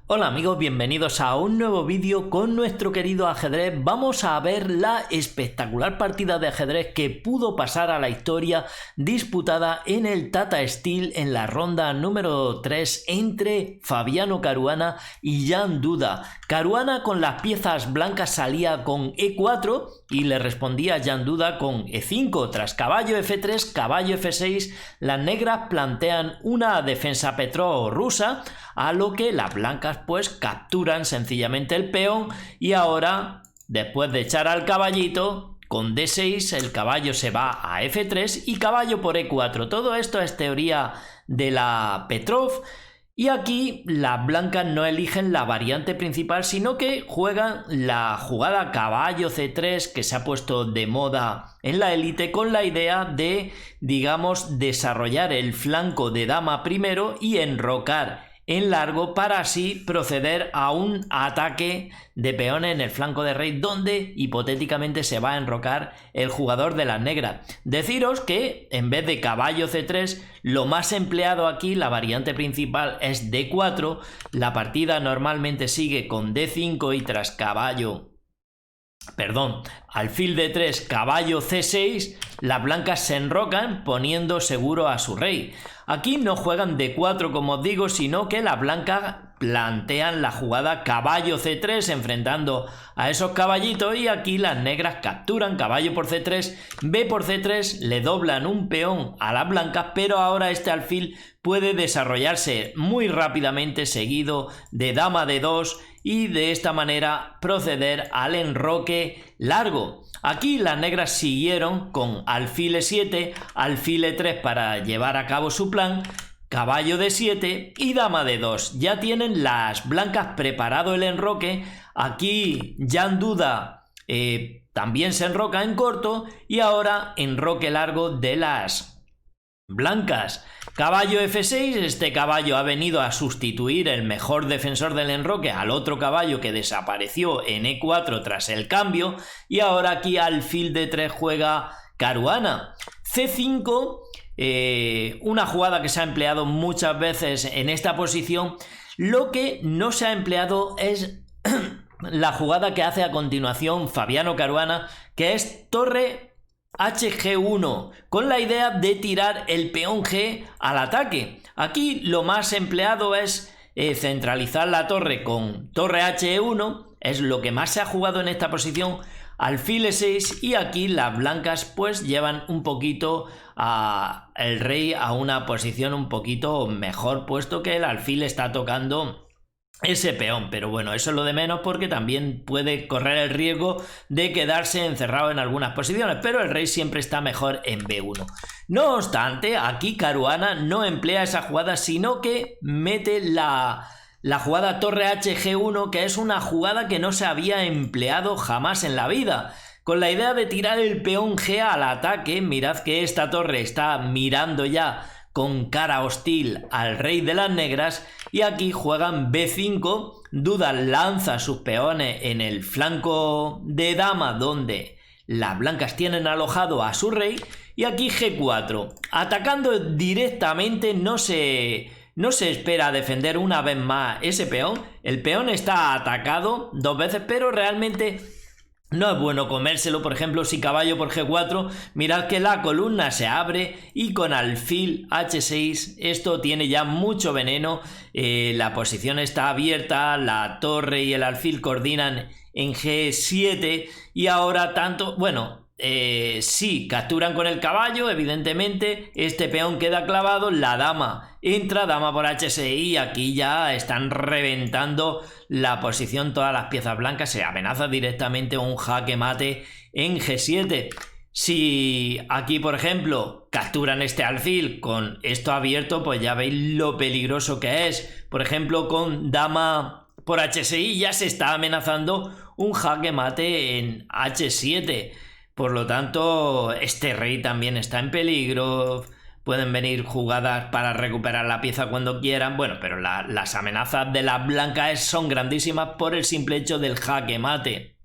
Hola amigos, bienvenidos a un nuevo vídeo con nuestro querido ajedrez. Vamos a ver la espectacular partida de ajedrez que pudo pasar a la historia disputada en el Tata Steel en la ronda número 3 entre Fabiano Caruana y Jan Duda. Caruana con las piezas blancas salía con E4 y le respondía Jan Duda con E5. Tras caballo F3, caballo F6, las negras plantean una defensa Petrov-rusa, a lo que las blancas pues capturan sencillamente el peón y ahora, después de echar al caballito, con D6 el caballo se va a F3 y caballo por E4. Todo esto es teoría de la Petrov y aquí las blancas no eligen la variante principal, sino que juegan la jugada caballo C3 que se ha puesto de moda en la élite con la idea de, digamos, desarrollar el flanco de dama primero y enrocar en largo para así proceder a un ataque de peones en el flanco de rey donde hipotéticamente se va a enrocar el jugador de las negras. Deciros que en vez de caballo C3 lo más empleado aquí, la variante principal, es D4. La partida normalmente sigue con D5 y tras alfil D3, caballo C6, las blancas se enrocan poniendo seguro a su rey. Aquí no juegan D4 como os digo, sino que las blancas plantean la jugada caballo C3 enfrentando a esos caballitos y aquí las negras capturan caballo por C3, B por C3, le doblan un peón a las blancas, pero ahora este alfil puede desarrollarse muy rápidamente seguido de dama D2 y de esta manera proceder al enroque largo. Aquí las negras siguieron con alfil E7, alfil E3 para llevar a cabo su plan, caballo D7 y dama D2. Ya tienen las blancas preparado el enroque. Aquí Jan Duda también se enroca en corto y ahora enroque largo de las blancas. Caballo F6, este caballo ha venido a sustituir el mejor defensor del enroque al otro caballo que desapareció en E4 tras el cambio y ahora aquí alfil D3 juega Caruana. C5, una jugada que se ha empleado muchas veces en esta posición. Lo que no se ha empleado es la jugada que hace a continuación Fabiano Caruana, que es torre HG1 con la idea de tirar el peón G al ataque. Aquí lo más empleado es centralizar la torre con torre H1, es lo que más se ha jugado en esta posición, alfil E6 y aquí las blancas pues llevan un poquito a el rey a una posición un poquito mejor, puesto que el alfil está tocando ese peón, pero bueno, eso es lo de menos porque también puede correr el riesgo de quedarse encerrado en algunas posiciones, pero el rey siempre está mejor en B1. No obstante, aquí Caruana no emplea esa jugada, sino que mete la jugada torre HG1, que es una jugada que no se había empleado jamás en la vida. Con la idea de tirar el peón G al ataque, mirad que esta torre está mirando ya con cara hostil al rey de las negras y aquí juegan B5, Duda lanza sus peones en el flanco de dama donde las blancas tienen alojado a su rey y aquí G4, atacando directamente. No se espera defender una vez más ese peón, el peón está atacado dos veces pero realmente no es bueno comérselo. Por ejemplo, si caballo por G4, mirad que la columna se abre y con alfil H6 esto tiene ya mucho veneno. La posición está abierta, la torre y el alfil coordinan en G7 y ahora tanto, bueno, sí, capturan con el caballo, evidentemente, este peón queda clavado, la dama entra, dama por H6 y aquí ya están reventando la posición todas las piezas blancas, se amenaza directamente un jaque mate en G7. Si aquí, por ejemplo, capturan este alfil con esto abierto, pues ya veis lo peligroso que es. Por ejemplo, con dama por H6 ya se está amenazando un jaque mate en H7. Por lo tanto, este rey también está en peligro. Pueden venir jugadas para recuperar la pieza cuando quieran. Bueno, pero las amenazas de las blancas son grandísimas por el simple hecho del jaque mate.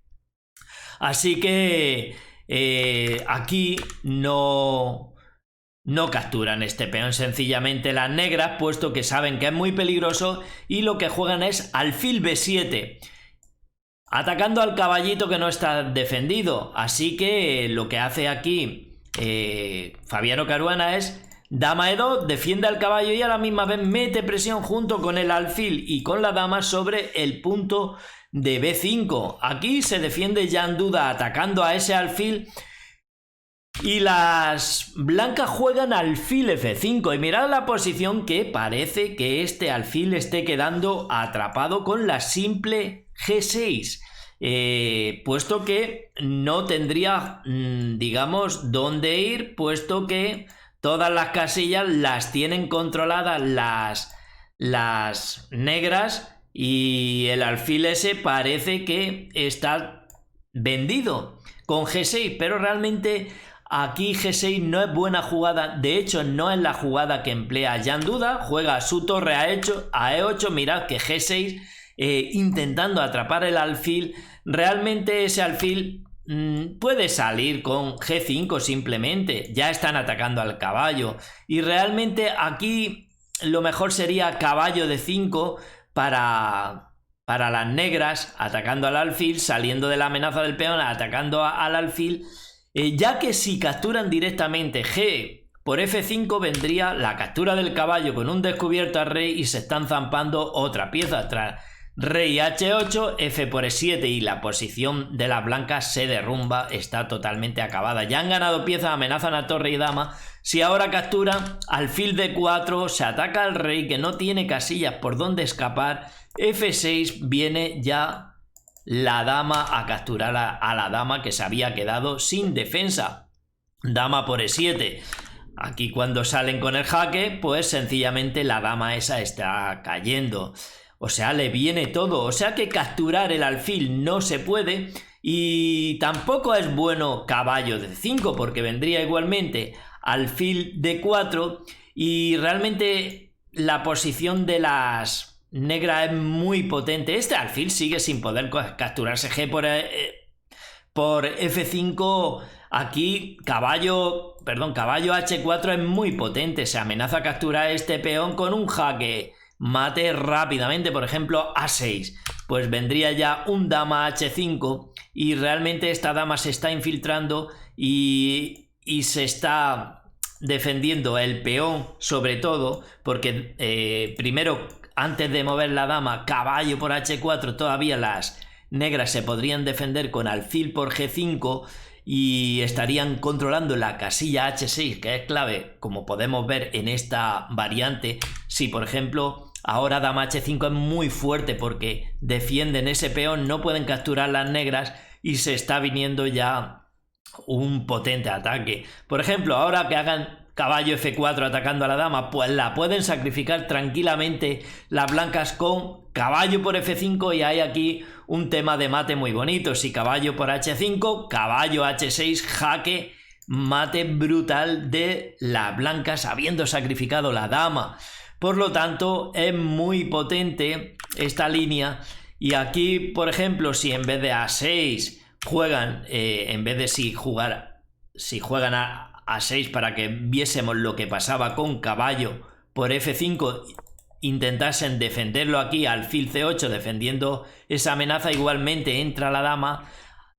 Así que aquí no No capturan este peón sencillamente las negras, puesto que saben que es muy peligroso, y lo que juegan es alfil b7, atacando al caballito que no está defendido. Así que lo que hace aquí Fabiano Caruana es dama e2, defiende al caballo y a la misma vez mete presión junto con el alfil y con la dama sobre el punto de b5. Aquí se defiende Jan Duda atacando a ese alfil, y las blancas juegan alfil f5, y mirad la posición, que parece que este alfil esté quedando atrapado con la simple g6, puesto que no tendría, digamos, dónde ir, puesto que todas las casillas las tienen controladas las negras, y el alfil ese parece que está vendido con g6, pero realmente aquí g6 no es buena jugada. De hecho, no es la jugada que emplea Jan Duda. Juega su torre a e8. Mirad que g6 intentando atrapar el alfil. Realmente ese alfil puede salir con g5 simplemente. Ya están atacando al caballo. Y realmente aquí lo mejor sería caballo de 5 para las negras, atacando al alfil, saliendo de la amenaza del peón, atacando al alfil. Ya que si capturan directamente G por F5 vendría la captura del caballo con un descubierto al rey, y se están zampando otra pieza tras rey H8, F por E7, y la posición de las blancas se derrumba, está totalmente acabada. Ya han ganado piezas, amenazan a torre y dama. Si ahora capturan alfil D4, se ataca al rey que no tiene casillas por donde escapar. F6, viene ya la dama a capturar a la dama que se había quedado sin defensa. Dama por E7. Aquí cuando salen con el jaque, pues sencillamente la dama esa está cayendo. O sea, le viene todo. O sea que capturar el alfil no se puede. Y tampoco es bueno caballo de 5, porque vendría igualmente alfil D4. Y realmente la posición de las negra es muy potente. Este alfil sigue sin poder capturarse G por F5. Aquí caballo H4 es muy potente. Se amenaza a capturar este peón con un jaque mate rápidamente, por ejemplo A6. Pues vendría ya un dama H5, y realmente esta dama se está infiltrando y se está defendiendo el peón, sobre todo porque primero, antes de mover la dama, caballo por H4, todavía las negras se podrían defender con alfil por G5 y estarían controlando la casilla H6, que es clave, como podemos ver en esta variante. Si por ejemplo ahora dama H5 es muy fuerte porque defienden ese peón, no pueden capturar las negras y se está viniendo ya un potente ataque. Por ejemplo, ahora que hagan caballo F4 atacando a la dama, pues la pueden sacrificar tranquilamente las blancas con caballo por F5, y hay aquí un tema de mate muy bonito. Si caballo por H5, caballo H6, jaque mate brutal de las blancas habiendo sacrificado la dama. Por lo tanto, es muy potente esta línea. Y aquí, por ejemplo, si en vez de A6 juegan, en vez de si juegan a A6, para que viésemos lo que pasaba con caballo por F5, intentasen defenderlo aquí, alfil C8 defendiendo esa amenaza, igualmente entra la dama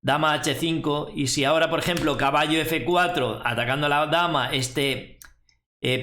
H5, y si ahora por ejemplo caballo F4 atacando a la dama, este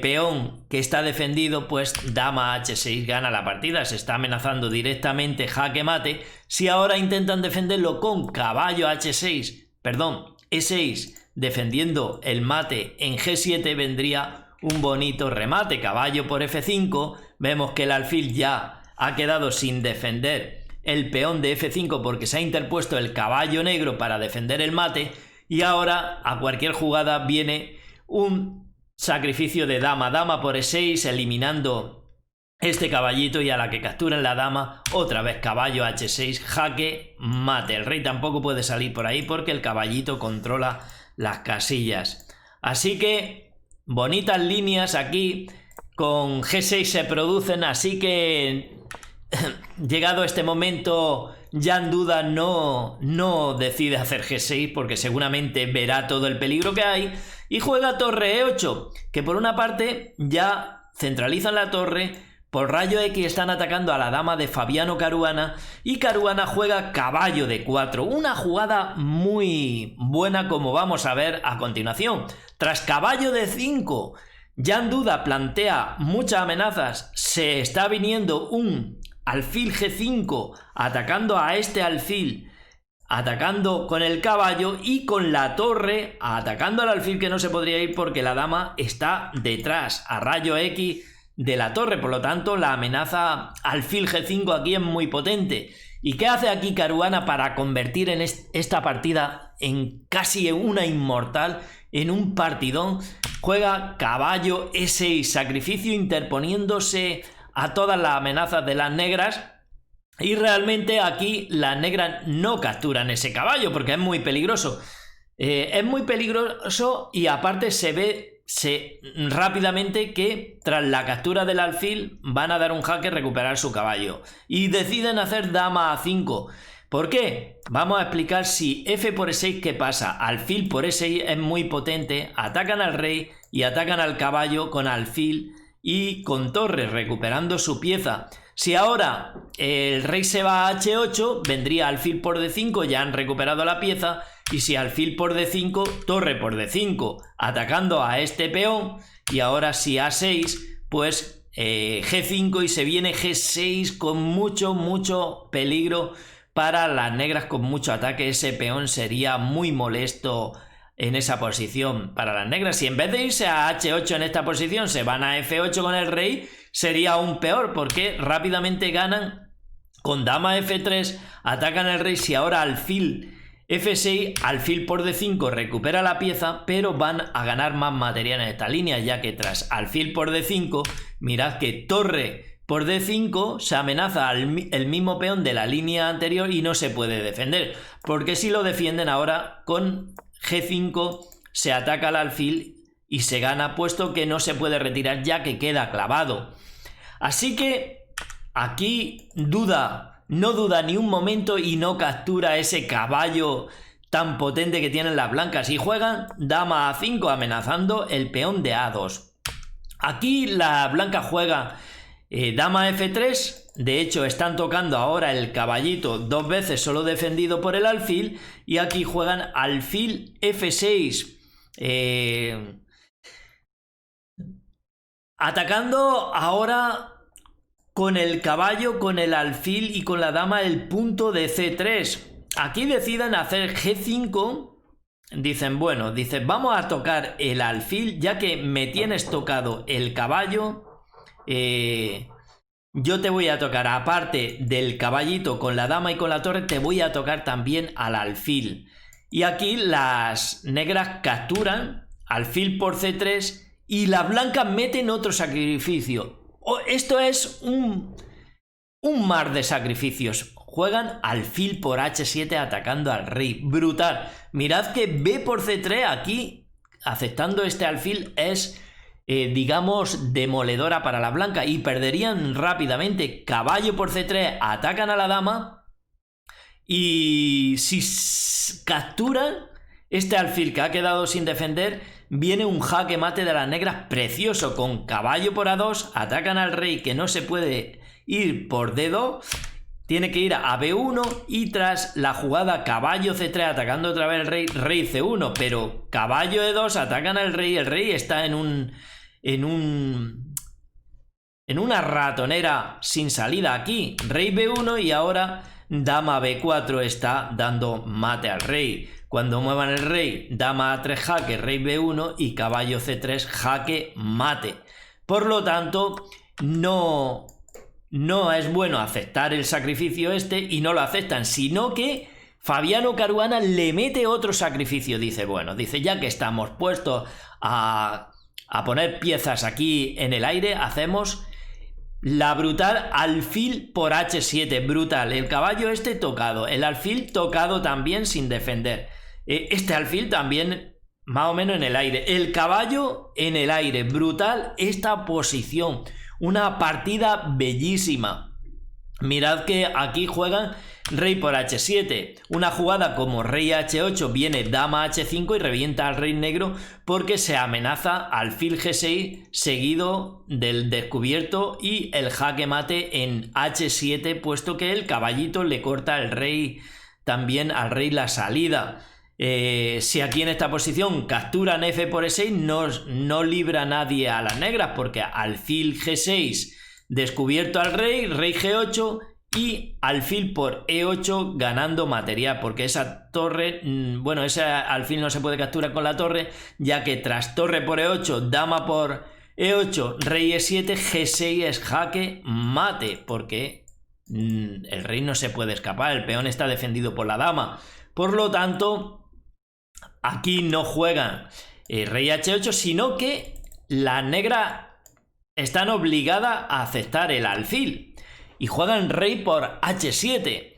peón que está defendido, pues dama H6 gana la partida, se está amenazando directamente jaque mate. Si ahora intentan defenderlo con caballo H6, perdón, E6, defendiendo el mate en G7, vendría un bonito remate. Caballo por F5, vemos que el alfil ya ha quedado sin defender el peón de F5 porque se ha interpuesto el caballo negro para defender el mate, y ahora a cualquier jugada viene un sacrificio de dama por E6, eliminando este caballito, y a la que capturan la dama, otra vez caballo H6, jaque mate. El rey tampoco puede salir por ahí porque el caballito controla las casillas. Así que bonitas líneas aquí con G6 se producen. Así que llegado este momento Jan Duda no decide hacer G6 porque seguramente verá todo el peligro que hay y juega torre E8, que por una parte ya centralizan la torre. Por rayo X están atacando a la dama de Fabiano Caruana y Caruana juega caballo de 4, una jugada muy buena como vamos a ver a continuación. Tras caballo de 5, Jan Duda plantea muchas amenazas, se está viniendo un alfil G5 atacando a este alfil, atacando con el caballo y con la torre atacando al alfil que no se podría ir porque la dama está detrás a rayo X de la torre, por lo tanto la amenaza alfil G5 aquí es muy potente. ¿Y qué hace aquí Caruana para convertir en esta partida en casi una inmortal, en un partidón? Juega caballo E6, sacrificio interponiéndose a todas las amenazas de las negras y realmente aquí las negras no capturan ese caballo porque es muy peligroso. Es muy peligroso y aparte se ve rápidamente que tras la captura del alfil van a dar un jaque, recuperar su caballo y deciden hacer dama A5. ¿Por qué? Vamos a explicar si F por E6 ¿qué pasa? Alfil por E6 es muy potente, atacan al rey y atacan al caballo con alfil y con torre, recuperando su pieza. Si ahora el rey se va a H8, vendría alfil por D5, ya han recuperado la pieza. Y si alfil por D5, torre por D5, atacando a este peón. Y ahora si A6, pues G5 y se viene G6 con mucho peligro para las negras, con mucho ataque. Ese peón sería muy molesto en esa posición para las negras. Si en vez de irse a H8 en esta posición se van a F8 con el rey, sería aún peor porque rápidamente ganan con dama F3, atacan al rey. Si ahora alfil F6, alfil por D5 recupera la pieza, pero van a ganar más material en esta línea, ya que tras alfil por D5, mirad que torre por D5 se amenaza el mismo peón de la línea anterior y no se puede defender, porque si lo defienden ahora con G5 se ataca al alfil y se gana, puesto que no se puede retirar ya que queda clavado. Así que aquí no duda ni un momento y no captura ese caballo tan potente que tienen las blancas y juegan dama A5 amenazando el peón de A2. Aquí la blanca juega dama F3, de hecho están tocando ahora el caballito dos veces solo defendido por el alfil y aquí juegan alfil F6. Atacando ahora con el caballo, con el alfil y con la dama el punto de C3. Aquí deciden hacer G5. Dicen, bueno, vamos a tocar el alfil, ya que me tienes tocado el caballo. Yo te voy a tocar, aparte del caballito con la dama y con la torre, te voy a tocar también al alfil. Y aquí las negras capturan alfil por C3 y las blancas meten otro sacrificio. Esto es un mar de sacrificios. Juegan alfil por H7 atacando al rey. Brutal. Mirad que B por C3 aquí, aceptando este alfil, es, digamos, demoledora para la blanca. Y perderían rápidamente. Caballo por C3, atacan a la dama. Y si capturan este alfil que ha quedado sin defender, viene un jaque mate de las negras precioso. Con caballo por A2, atacan al rey que no se puede ir por D2. Tiene que ir a B1 y tras la jugada caballo C3 atacando otra vez el rey, rey C1, pero caballo E2 atacan al rey, el rey está en una ratonera sin salida aquí, rey B1 y ahora dama B4 está dando mate al rey. Cuando muevan el rey, dama A3 jaque, rey B1 y caballo C3 jaque mate. Por lo tanto, no es bueno aceptar el sacrificio y no lo aceptan, sino que Fabiano Caruana le mete otro sacrificio. Dice, ya que estamos puestos a poner piezas aquí en el aire, hacemos la brutal alfil por H7, brutal. El caballo tocado, el alfil tocado también sin defender. Este alfil también más o menos en el aire. El caballo en el aire, brutal esta posición. Una partida bellísima. Mirad que aquí juegan rey por h7. Una jugada como rey h8 viene dama h5 y revienta al rey negro porque se amenaza alfil g6 seguido del descubierto y el jaque mate en h7, puesto que el caballito le corta el rey también al rey la salida. Si aquí en esta posición capturan f por e6 no libra nadie a las negras, porque alfil g6 descubierto al rey, rey g8 y alfil por e8 ganando material, porque esa torre, bueno, ese alfil no se puede capturar con la torre, ya que tras torre por e8, dama por e8, rey e7, g6 es jaque mate, porque el rey no se puede escapar, el peón está defendido por la dama. Por lo tanto, aquí no juegan rey h8, sino que las negras están obligadas a aceptar el alfil y juegan rey por h7.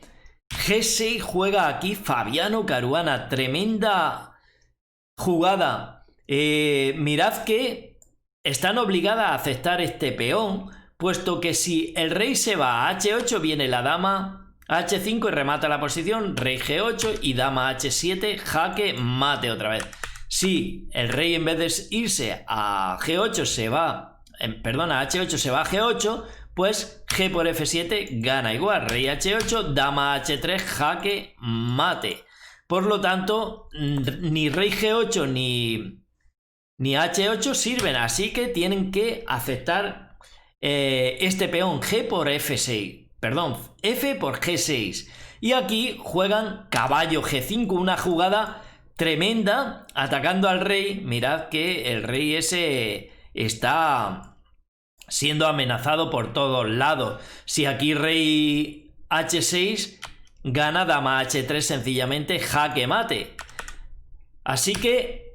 G6 juega aquí Fabiano Caruana, tremenda jugada. Mirad que están obligadas a aceptar este peón, puesto que si el rey se va a h8 viene la dama a h5 y remata la posición, rey g8 y dama h7, jaque mate otra vez. Si el rey en vez de irse a g8 se va, perdón, a h8 se va a g8, pues g por f7 gana igual, rey h8, dama h3, jaque mate. Por lo tanto, ni rey g8 ni h8 sirven, así que tienen que aceptar este peón g por f6. Perdón, f por g6. Y aquí juegan caballo g5, una jugada tremenda, atacando al rey. Mirad que el rey ese está siendo amenazado por todos lados. Si aquí rey h6, gana dama h3 sencillamente, jaque mate. Así que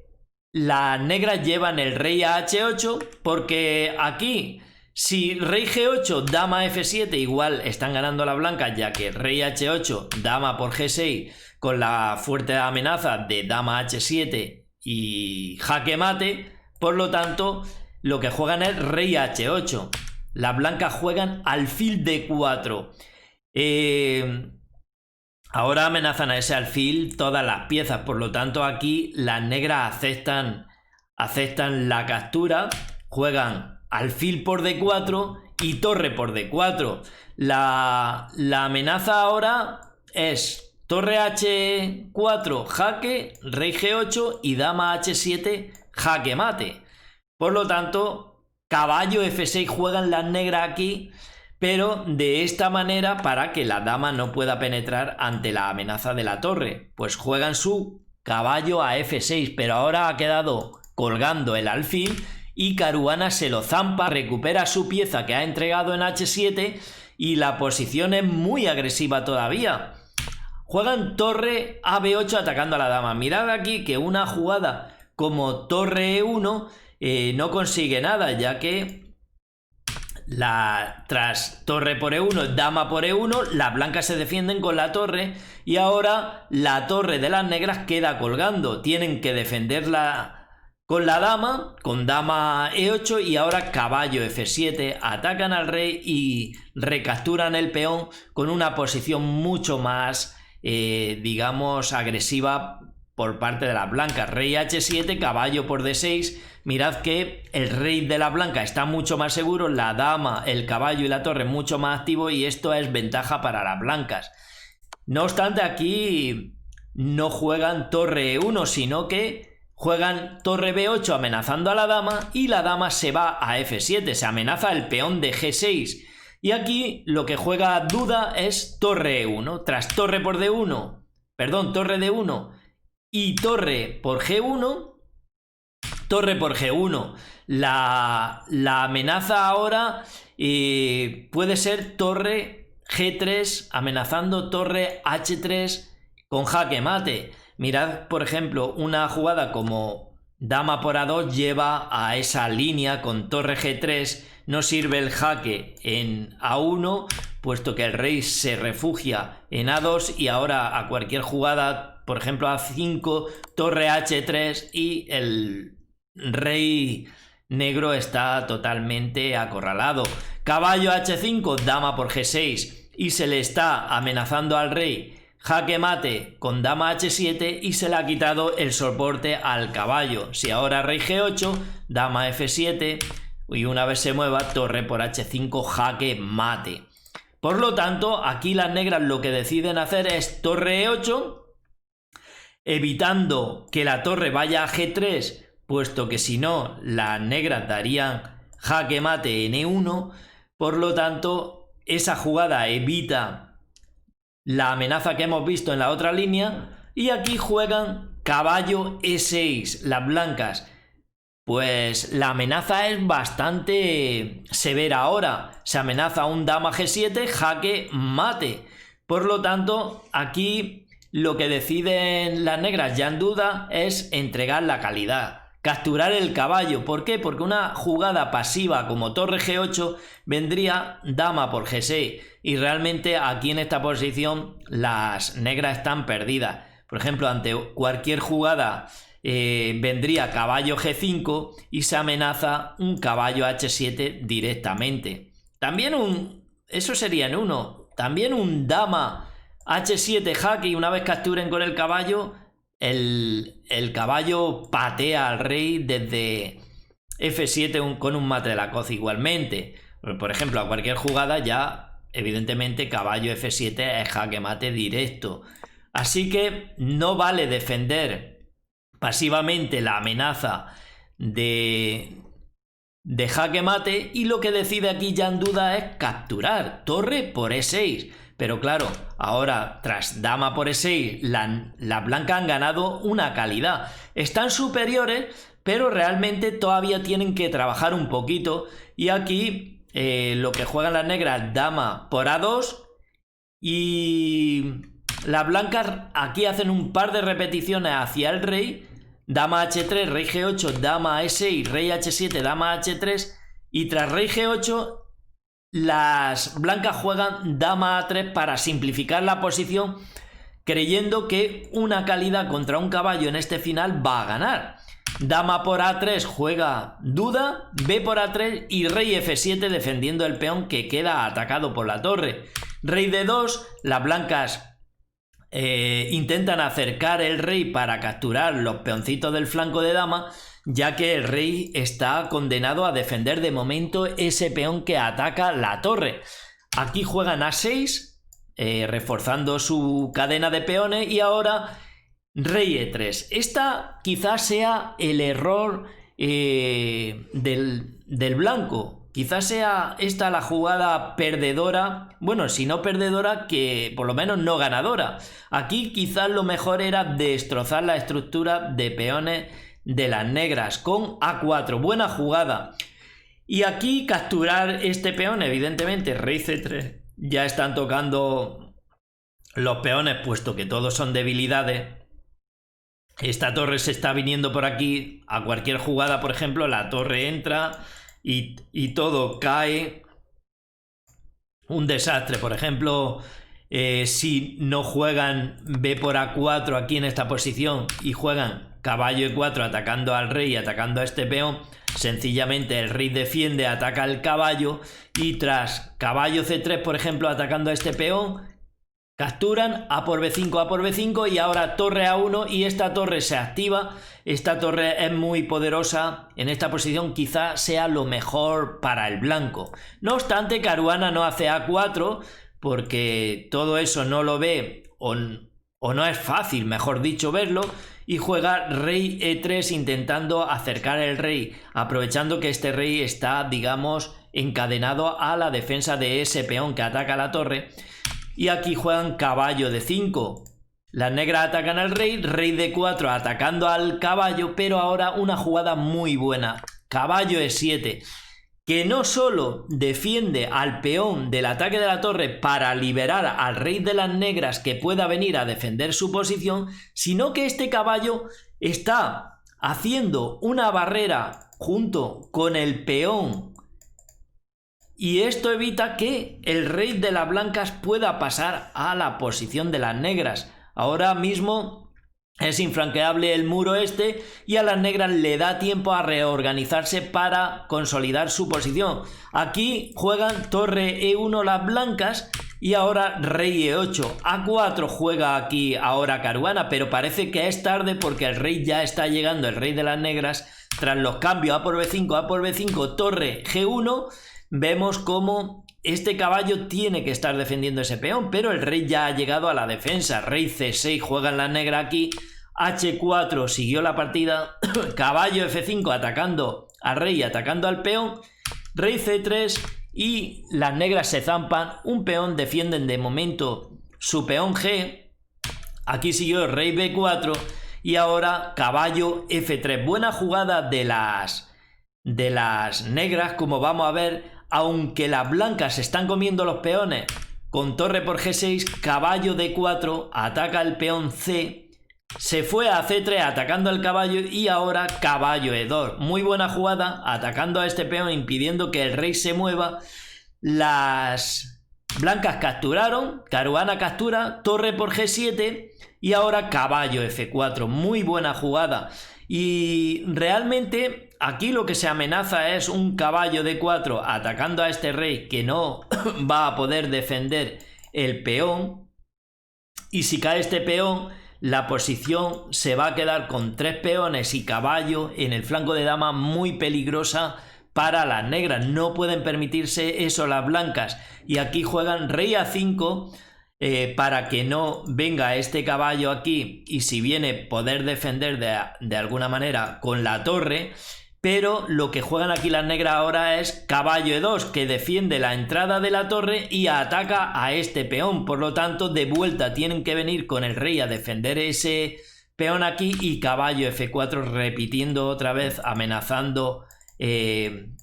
las negras llevan el rey a h8, porque aquí, si rey g8, dama f7, igual están ganando las blancas, ya que rey h8, dama por g6, con la fuerte amenaza de dama h7 y jaque mate. Por lo tanto, lo que juegan es rey h8. Las blancas juegan alfil d4. Ahora amenazan a ese alfil todas las piezas. Por lo tanto, aquí las negras aceptan la captura. Juegan alfil por d4 y torre por d4. La amenaza ahora es torre h4, jaque, rey g8 y dama h7, jaque mate. Por lo tanto, caballo f6 juegan las negras aquí, pero de esta manera para que la dama no pueda penetrar ante la amenaza de la torre. Pues juegan su caballo a f6, pero ahora ha quedado colgando el alfil y Caruana se lo zampa, recupera su pieza que ha entregado en h7 y la posición es muy agresiva todavía. Juegan torre a b8 atacando a la dama. Mirad aquí que una jugada como torre e1 no consigue nada, ya que tras torre por e1, dama por e1, las blancas se defienden con la torre y ahora la torre de las negras queda colgando. Tienen que defenderla con la dama, con dama e8 y ahora caballo f7. Atacan al rey y recapturan el peón con una posición mucho más, digamos, agresiva por parte de las blancas. Rey h7, caballo por d6. Mirad que el rey de la blanca está mucho más seguro, la dama, el caballo y la torre mucho más activo, y esto es ventaja para las blancas. No obstante, aquí no juegan torre e1, sino que juegan torre b8 amenazando a la dama y la dama se va a f7, se amenaza el peón de g6. Y aquí lo que juega Duda es torre e1, tras torre por d1, perdón, torre d1 y torre por g1, torre por g1. La amenaza ahora puede ser torre g3 amenazando torre h3 con jaque mate. Mirad, por ejemplo, una jugada como dama por a2 lleva a esa línea con torre g3. No sirve el jaque en a1, puesto que el rey se refugia en a2 y ahora a cualquier jugada, por ejemplo a5, torre h3 y el rey negro está totalmente acorralado. Caballo h5, dama por g6. y se le está amenazando al rey jaque mate con dama h7 y se le ha quitado el soporte al caballo. Si ahora rey g8, dama f7 y una vez se mueva torre por h5 jaque mate. Por lo tanto, aquí las negras lo que deciden hacer es torre e8, evitando que la torre vaya a g3, puesto que si no las negras darían jaque mate en e1. Por lo tanto, esa jugada evita la amenaza que hemos visto en la otra línea y aquí juegan caballo e6 las blancas. Pues la amenaza es bastante severa ahora. Se amenaza un dama g7 jaque mate. Por lo tanto, aquí lo que deciden las negras ya en duda es entregar la calidad, capturar el caballo. ¿Por qué? Porque una jugada pasiva como torre g8 vendría dama por g6 y realmente aquí en esta posición las negras están perdidas. Por ejemplo, ante cualquier jugada vendría caballo g5 y se amenaza un caballo h7 directamente. También eso sería en uno. También un dama h7 jaque y una vez capturen con el caballo, el caballo patea al rey desde f7 con un mate de la coz igualmente. Por ejemplo, a cualquier jugada ya evidentemente caballo f7 es jaque mate directo. Así que no vale defender pasivamente la amenaza de jaque mate y lo que decide aquí ya en duda es capturar torre por e6. Pero claro, ahora tras dama por e6 las blancas han ganado una calidad. Están superiores, pero realmente todavía tienen que trabajar un poquito. Y aquí lo que juegan las negras, dama por a2 y las blancas aquí hacen un par de repeticiones hacia el rey. Dama h3, rey g8, dama e6, rey h7, dama h3 y tras rey g8 las blancas juegan dama a3 para simplificar la posición, creyendo que una calidad contra un caballo en este final va a ganar. Dama por a3 juega duda, b por a3 y rey f7 defendiendo el peón que queda atacado por la torre. Rey d2, las blancas intentan acercar el rey para capturar los peoncitos del flanco de dama, ya que el rey está condenado a defender de momento ese peón que ataca la torre. Aquí juegan a6, reforzando su cadena de peones y ahora rey e3. Esta quizás sea el error del blanco. Quizás sea esta la jugada perdedora, bueno, si no perdedora, que por lo menos no ganadora. Aquí quizás lo mejor era destrozar la estructura de peones de las negras con a4, buena jugada. Y aquí capturar este peón, evidentemente, rey c3, ya están tocando los peones, puesto que todos son debilidades. Esta torre se está viniendo por aquí, a cualquier jugada, por ejemplo, la torre entra y todo cae. Un desastre, por ejemplo, si no juegan b por a4 aquí en esta posición y juegan caballo e4 atacando al rey y atacando a este peón, sencillamente el rey defiende, ataca al caballo y tras caballo c3, por ejemplo, atacando a este peón, capturan a por b5, a por b5 y ahora torre a1 y esta torre se activa. Esta torre es muy poderosa, en esta posición quizá sea lo mejor para el blanco. No obstante, Caruana no hace a4 porque todo eso no lo ve o no es fácil, mejor dicho, verlo, y juega rey e3 intentando acercar el rey, aprovechando que este rey está, digamos, encadenado a la defensa de ese peón que ataca la torre. Y aquí juegan caballo d5. Las negras atacan al rey, rey d4 atacando al caballo, pero ahora una jugada muy buena. Caballo e7, que no solo defiende al peón del ataque de la torre para liberar al rey de las negras que pueda venir a defender su posición, sino que este caballo está haciendo una barrera junto con el peón. Y esto evita que el rey de las blancas pueda pasar a la posición de las negras. Ahora mismo Es infranqueable el muro este y a las negras le da tiempo a reorganizarse para consolidar su posición. Aquí juegan torre E1 las blancas y ahora rey E8. A4 juega aquí ahora Caruana, pero parece que es tarde porque el rey ya está llegando, el rey de las negras, tras los cambios A por B5, A por B5, torre G1. Vemos cómo este caballo tiene que estar defendiendo ese peón, pero el rey ya ha llegado a la defensa. Rey C6 juega en la negra aquí. H4 siguió la partida. Caballo F5 atacando al rey, atacando al peón. Rey C3 y las negras se zampan. Un peón defienden de momento su peón G. Aquí siguió el rey B4 y ahora caballo F3. Buena jugada de las negras, como vamos a ver. Aunque las blancas se están comiendo los peones con torre por G6, caballo D4, ataca el peón C, se fue a C3 atacando al caballo y ahora caballo E2. Muy buena jugada, atacando a este peón, impidiendo que el rey se mueva. Las blancas capturaron, Caruana captura, torre por G7 y ahora caballo F4. Muy buena jugada. Y realmente aquí lo que se amenaza es un caballo D4 atacando a este rey que no va a poder defender el peón. Y si cae este peón, la posición se va a quedar con 3 peones y caballo en el flanco de dama, muy peligrosa para las negras. No pueden permitirse eso las blancas. Y aquí juegan rey A5 para que no venga este caballo aquí y si viene poder defender de alguna manera con la torre. Pero lo que juegan aquí las negras ahora es caballo E2, que defiende la entrada de la torre y ataca a este peón. Por lo tanto, de vuelta tienen que venir con el rey a defender ese peón aquí y caballo F4 repitiendo otra vez, amenazando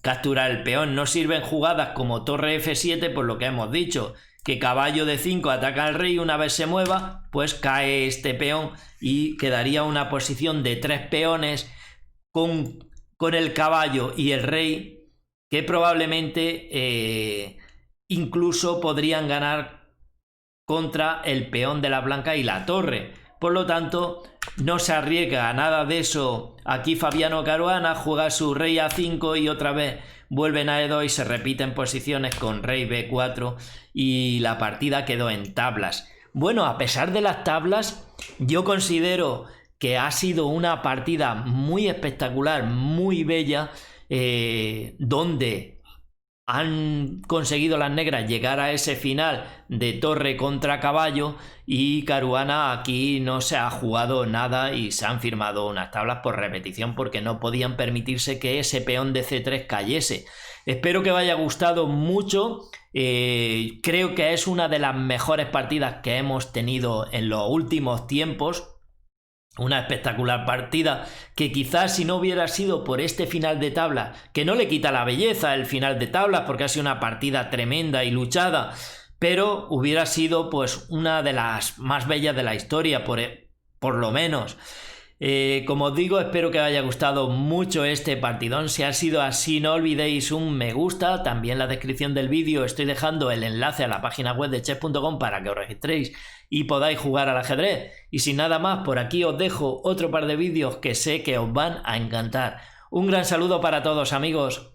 capturar el peón. No sirven jugadas como torre F7 por lo que hemos dicho, que caballo D5 ataca al rey, una vez se mueva, pues cae este peón y quedaría una posición de 3 peones con el caballo y el rey que probablemente incluso podrían ganar contra el peón de la blanca y la torre. Por lo tanto, no se arriesga a nada de eso. Aquí Fabiano Caruana juega su rey A5 y otra vez vuelven a E2 y se repiten posiciones con rey B4 y la partida quedó en tablas. Bueno, a pesar de las tablas, yo considero que ha sido una partida muy espectacular, muy bella, donde han conseguido las negras llegar a ese final de torre contra caballo y Caruana aquí no se ha jugado nada y se han firmado unas tablas por repetición porque no podían permitirse que ese peón de C3 cayese. Espero que os haya gustado mucho. Creo que es una de las mejores partidas que hemos tenido en los últimos tiempos. Una espectacular partida que quizás si no hubiera sido por este final de tabla, que no le quita la belleza el final de tablas porque ha sido una partida tremenda y luchada, pero hubiera sido pues una de las más bellas de la historia por lo menos. Como os digo, espero que os haya gustado mucho este partidón. Si ha sido así, no olvidéis un me gusta. También en la descripción del vídeo estoy dejando el enlace a la página web de chess.com para que os registréis y podáis jugar al ajedrez. Y sin nada más, por aquí os dejo otro par de vídeos que sé que os van a encantar. Un gran saludo para todos, amigos.